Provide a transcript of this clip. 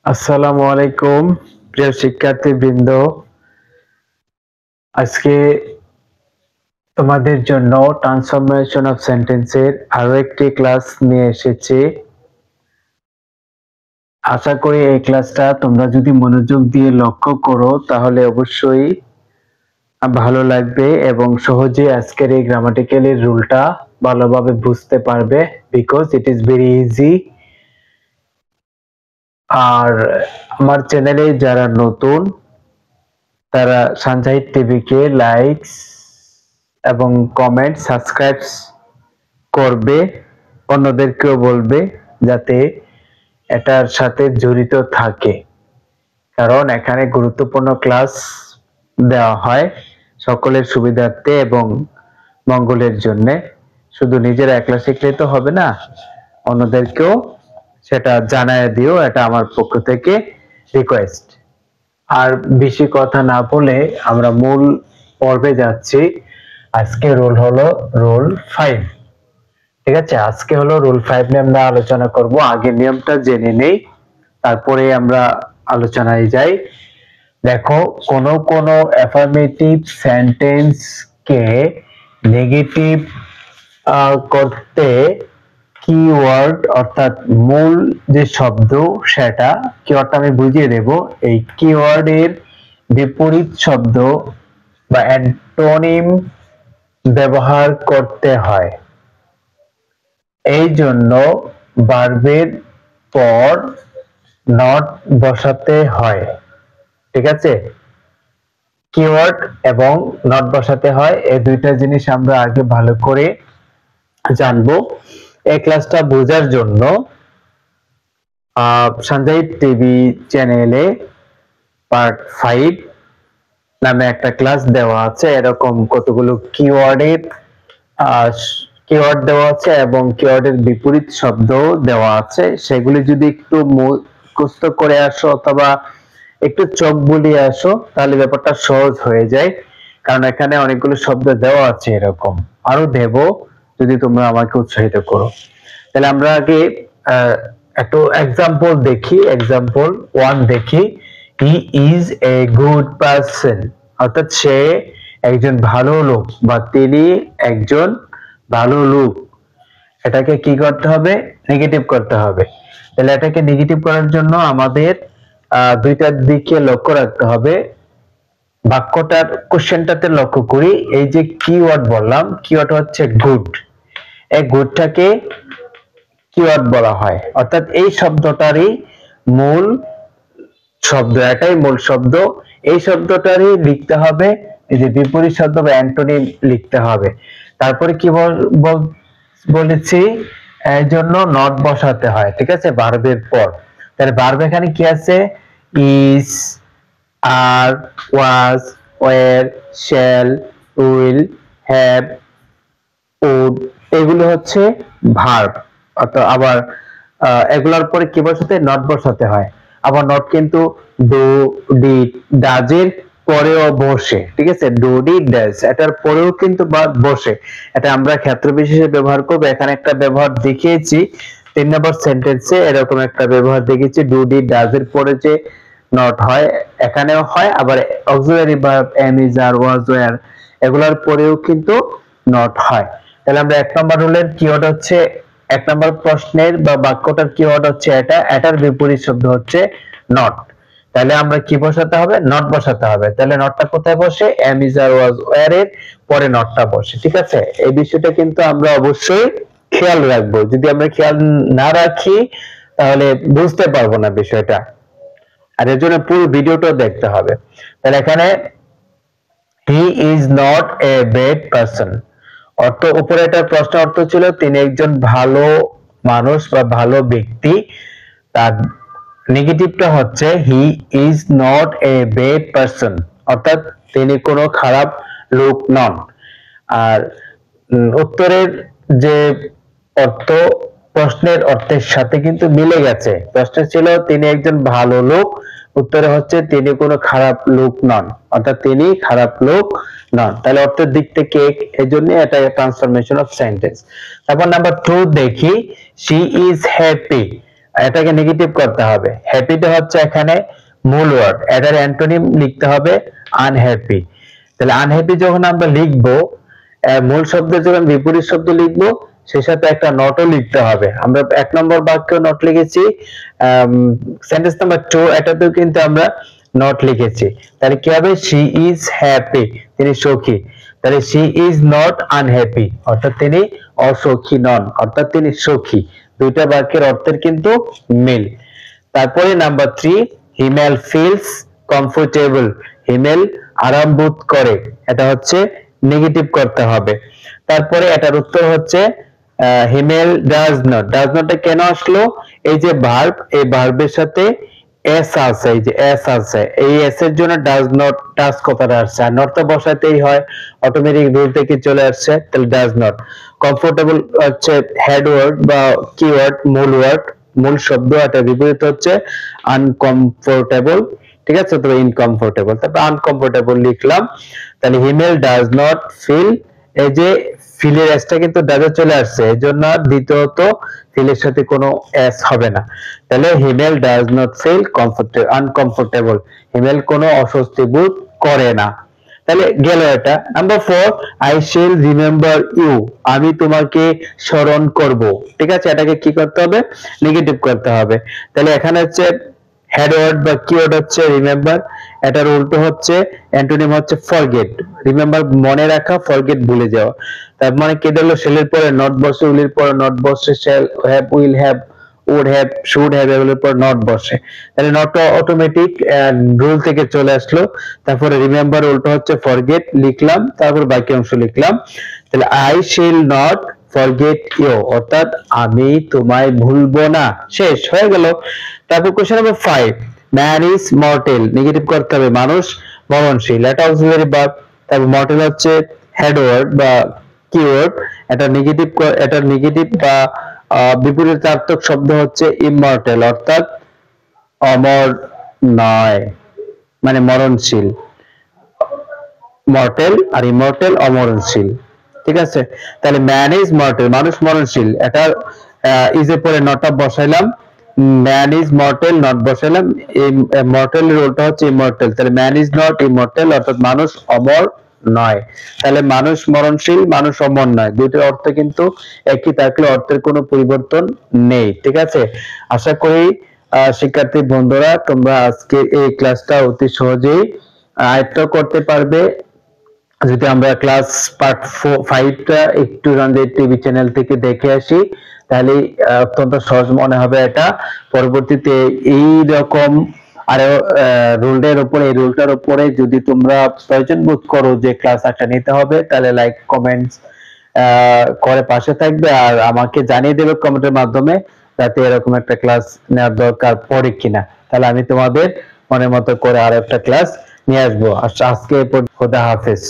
আসসালামু আলাইকুম প্রিয় শিক্ষার্থীবৃন্দ। আজকে তোমাদের জন্য ট্রান্সফরমেশন অফ সেন্টেন্সের আরো একটি ক্লাস নিয়ে এসেছি। আশা করি এই ক্লাসটা তোমরা যদি মনোযোগ দিয়ে লক্ষ্য করো তাহলে অবশ্যই ভালো লাগবে এবং সহজে আজকের এই গ্রামাটিক্যালের রুলটা ভালোভাবে বুঝতে পারবে, because it is very easy. আর আমার চ্যানেলে যারা নতুন তারা সানজাহিদ টিভিকে লাইকস এবং কমেন্ট সাবস্ক্রাইব করবে, অন্যদেরকেও বলবে যাতে এটার সাথে জড়িত থাকে, কারণ এখানে গুরুত্বপূর্ণ ক্লাস দেওয়া হয় সকলের সুবিধার্থে এবং মঙ্গলের জন্য। শুধু নিজেরা একলা শিখলে তো হবে না, অন্যদেরকেও সেটা জানায় দিও, এটা আমার পক্ষ থেকে রিকোয়েস্ট। আর বেশি কথা না বলে আমরা মূল পর্বে যাচ্ছি। আজকে রোল হলো রোল 5। ঠিক আছে, আজকে হলো রুল 5 নিয়ে আমরা আলোচনা করব। আগে নিয়মটা জেনে নেই, তারপরে আমরা আলোচনায় যাই। দেখো, কোন অ্যাফার্মেটিভ সেন্টেন্স কে নেগেটিভ করতে কিওয়ার্ড অর্থাৎ মূল যে শব্দ সেটা কিওয়ার্ডটা আমি বুঝিয়ে দেব। এই কিওয়ার্ডের বিপরীত শব্দ বা অ্যান্টোনিম ব্যবহার করতে হয়। এই জন্য ভার্বের পর নট বসাতে হয়। ঠিক আছে, কিওয়ার্ড এবং নট বসাতে হয়, এই দুইটা জিনিস আমরা আগে ভালো করে জানবো। এই ক্লাসটা বোঝার জন্য সঞ্জয় টিভি চ্যানেলে পার্ট 5 নামে একটা ক্লাস দেওয়া আছে। এরকম কতগুলো কিওয়ার্ডের কিওয়ার্ড দেওয়া আছে এবং কিওয়ার্ডের বিপরীত শব্দ দেওয়া আছে। সেগুলি যদি একটু মুখস্থ করে আসো অথবা একটু চোখ বুলিয়ে আসো তাহলে ব্যাপারটা সহজ হয়ে যায়, কারণ এখানে অনেকগুলো শব্দ দেওয়া আছে, এরকম আরো দেব যদি তোমরা আমাকে উৎসাহিত করো। তাহলে আমরা আগে একটু এক্সাম্পল দেখি। এক্সাম্পল 1 দেখি। He is a good person, অর্থাৎ সে একজন ভালো লোক বা তিনি একজন ভালো লোক। এটাকে কি করতে হবে? নেগেটিভ করতে হবে। তাহলে এটাকে নেগেটিভ করার জন্য আমাদের দুইটার দিকে লক্ষ্য রাখতে হবে। বাক্যটার কোশ্চেনটাতে লক্ষ্য করি। এই যে কিওয়ার্ড বললাম, কিওয়ার্ড হচ্ছে গুড। এই গুডটাকে কিওয়ার্ড বলা হয়, অর্থাৎ এই শব্দটারই মূল শব্দ, এটাই মূল শব্দ। এই শব্দটারই লিখতে হবে, এই যে বিপরীত শব্দ বা অ্যান্টোনিম লিখতে হবে। তারপরে কি বলেছি, এর জন্য নট বসাতে হয়। ঠিক আছে, ভার্বের পর। তাহলে ভার্ব এখানে কি আছে? Is, are, was, were, shall, will, have, would, এগুলো হচ্ছে ভার্ব। অর্থাৎ আবার এগুলোর পরে কি বসাতে? নট বসাতে হয়। আবার নট কিন্তু ডু, ডিড, ডাজের পরেও বসে। ঠিক আছে, ডু, ডিড, ডাজ এটার পরেও কিন্তু বসে। এটা আমরা ক্ষেত্র বিশেষে ব্যবহার করব। এখানে একটা ব্যবহার দেখিয়েছি 3 নম্বর সেন্টেন্সে, এরকম একটা ব্যবহার দেখেছি। ডু, ডিড, ডাজ এর পরে যে নট হয় এখানেও হয়, আবার auxiliary verb am, is, are, was, were এগুলোর পরেও কিন্তু নট হয়। তাহলে আমরা 1 নম্বর রুলের কিওয়ার্ড হচ্ছে, 1 নম্বর প্রশ্নের বা বাক্যটার কিওয়ার্ড হচ্ছে এটা, এটার বিপরীত শব্দ হচ্ছে নট। তাহলে আমরা কি বসাতে হবে? নট বসাতে হবে। তাহলে নটটা কোথায় বসে? Am, is, are, was, were এর পরে নটটা বসে। ঠিক আছে, এই বিষয়টা কিন্তু আমরা অবশ্যই খেয়াল রাখবো। যদি আমরা খেয়াল না রাখি তাহলে বুঝতে পারবো না বিষয়টা, আর এর জন্য পুরো ভিডিওটা দেখতে হবে। তাহলে এখানে he is not a bad person, অর্থ উপরে একটা প্রশ্ন অর্থ ছিল তিনি একজন ভালো মানুষ বা ভালো ব্যক্তি। তার নেগেটিভটা হচ্ছে he is not a bad person, অর্থাৎ তিনি কোনো খারাপ লোক নন। আর উত্তরের যে অর্থ প্রশ্নের অর্থের সাথে কিন্তু মিলে গেছে। প্রশ্ন ছিল তিনি একজন ভালো লোক, উত্তরে হচ্ছে তিনি কোনো খারাপ লোক নন, অর্থাৎ তিনি খারাপ লোক নন। তাহলে অর্থের দিক থেকে এজন্য এটা ট্রান্সফরমেশন অফ সেন্টেন্স। তারপর নাম্বার 2 দেখি। শি ইজ হ্যাপি, এটাকে নেগেটিভ করতে হবে। হ্যাপিটা হচ্ছে এখানে মূল ওয়ার্ড, এটার অ্যান্টোনিম লিখতে হবে আনহ্যাপি। তাহলে আনহ্যাপি যখন আমরা লিখবো, মূল শব্দের যখন বিপরীত শব্দ লিখবো, সেই সাথে একটা নটও লিখতে হবে। আমরা 1 নম্বর বাক্য নট লিখেছি, সেন্টেন্স নাম্বার 2 এটাতেও কিন্তু আমরা নট লিখেছি। তাহলে কি হবে, শি ইজ হ্যাপি, তিনি সুখী। তাহলে শি ইজ নট আনহ্যাপি, অর্থাৎ তিনি অসুখী নন, অর্থাৎ তিনি সুখী। দুইটা বাক্যের অর্থের কিন্তু মিল। তারপরে নাম্বার 3, হিমেল ফিলস কমফোর্টেবল, হিমেল আরাম বোধ করে, এটা হচ্ছে নেগেটিভ করতে হবে। তারপরে এটার উত্তর হচ্ছে হিমেল ডাজ নট। ডাজ নটটা কেন আসলো, এই যে ভার্ব, এই ভার্বের সাথে এস আছে, এই যে এস আছে, এই এস এর জন্য ডাজ নট টাচ কথাটা আসছে, আর নটটা বসাতেই হয়, অটোমেটিক রুল থেকে চলে আসছে, তাহলে ডাজ নট। কমফোর্টেবল হচ্ছে হেড ওয়ার্ড বা কিওয়ার্ড, মূল ওয়ার্ড, মূল শব্দ, এটা বিপরীত হচ্ছে আনকমফোর্টেবল, ঠিক আছে। তো ইনকমফোর্টেবল, তারপর আনকমফোর্টেবল লিখলাম। তাহলে হিমেল ডাজ নট ফিল, এই যে ফিলের এসটা কিন্তু ডাজে চলে আসছে, এই জন্য দ্বিতীয়ত ফিলের সাথে কোনো এস হবে না। তাহলে হিমেল ডাজ নট ফিল আনকমফোর্টেবল, হিমেল কোনো অস্বস্তি বোধ করে না। তাহলে গেল এটা। নাম্বার 4, আই শিল রিমেম্বার ইউ, আমি তোমাকে স্মরণ করব, ঠিক আছে। এটাকে কি করতে হবে, নেগেটিভ করতে হবে। তাহলে এখানে হচ্ছে হেড ওয়ার্ড বা কিওয়ার্ড হচ্ছে রিমেম্বার, এটার উল্টো হচ্ছে অ্যান্টোনিম হচ্ছে ফরগেট। রিমেম্বার মনে রাখা, ফরগেট ভুলে যাওয়া। তার মানে কি হলো, শেলের পরে নট বসে, উইলের পরে নট বসে, shall have, will have, would have, should have এগুলোর পর নট বসে, তাহলে নটটা অটোমেটিক রুল থেকে চলে আসলো। তারপরে রিমেম্বার উল্টো হচ্ছে ফরগেট লিখলাম, তারপর বাকি অংশ লিখলাম। তাহলে আই শিল নট ফরগেট ইউ, অর্থাৎ আমি তোমায় ভুলবো না, শেষ হয়ে গেল। তারপর question number 5, man is mortal, negative করতে হবে, মানুষ মরণশীল, এটা অক্সিলারি ভার্ব। তারপর মর্টেল হচ্ছে হেড ওয়ার্ড বা কিওয়ার্ড, এটা নেগেটিভ বা বিপরীতার্থক শব্দ হচ্ছে ইমমর্টাল, অর্থাৎ অমর নয়, মানে মরণশীল। মর্টেল আর ইমমর্টাল অমরণশীল, ঠিক আছে। তাহলে ম্যান ইজ মর্টেল, মানুষ মরণশীল, এটা ইজের পরে নট বসাইলাম, ম্যান ইজ মর্টেল নট বসাইলাম, মর্টেল এর উল্টা হচ্ছে ইমমর্টাল। তাহলে ম্যান ইজ নট ইমমর্টাল, অর্থাৎ মানুষ অমর নয়। তাহলে মানুষ মরণশীল, মানুষ অমর নয়, দুইটার অর্থ কিন্তু একই থাকলে অর্থের কোনো পরিবর্তন নেই, ঠিক আছে। আশা করি শিক্ষার্থী বন্ধুরা তোমরা আজকে এই ক্লাসটা অতি সহজেই আয়ত্ত করতে পারবে। যদি আমরা ক্লাস পার্ট 5টা একটু রঞ্জিত টিভি চ্যানেল থেকে দেখে আসি, তাহলে অত্যন্ত সহজ মনে হবে এটা। পরবর্তীতে এই রকম আরো এই রুলটার উপরে যদি তোমরা প্রয়োজন বোধ করো যে ক্লাস একটা নিতে হবে, তাহলে লাইক কমেন্টস করে পাশে থাকবে, আর আমাকে জানিয়ে দেবে কমেন্টের মাধ্যমে, যাতে এরকম একটা ক্লাস নেওয়ার দরকার পড়ে কিনা। তাহলে আমি তোমাদের মনের মতো করে আরো একটা ক্লাস নিয়ে আসবো। আজকে খোদা হাফেজ।